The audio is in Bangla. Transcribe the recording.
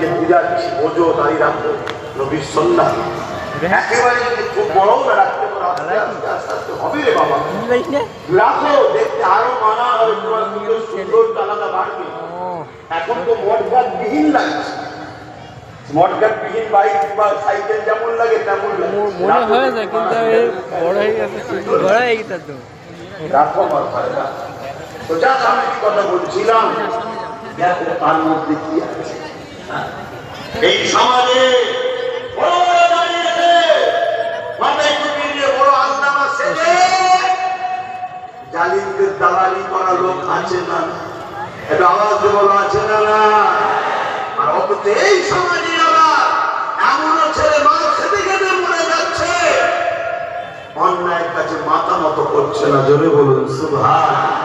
যে পূজার বেশি বোঝো তাই রাখো, নবীর সুন্নাহ। একেবারে যদি খুব বড়ও না রাখতে পারো, আস্তে আস্তে আস্তে আস্তে হবে রে বাবা। রাখো, দেখতে আরো মানা হবে, তোমার পুজোর সুন্দর আলাদা বাড়বে। এখন তো মঠঘাট বিহীন লাগছে, মঠঘাট বিহীন বাইক বা সাইকেল যেমন লাগে তেমন লাগে। মনে হয়েছে কিন্তু বড় হয়ে গেছে, বড় হয়ে গেছে তো। রাখো আমার ভাইরা। তো যা আমি কি কথা বলছিলাম, দেখো তার মধ্যে কি আছে। এই সমাজে বড় বড় দাঁড়িয়েছে, মাথায় টুপি দিয়ে বড় আলতামা সেজে জালিমদের দালালি করা লোক আছে না? এটা আওয়াজ দিয়ে বলো, আছে না? না। আর অথচ এই সমাজে আবার এমনও ছেলে মাল খেতে খেতে মরে যাচ্ছে, অন্যায়ের কাছে মাথা নত করছে না। জোরে বলুন সুবহানাল্লাহ।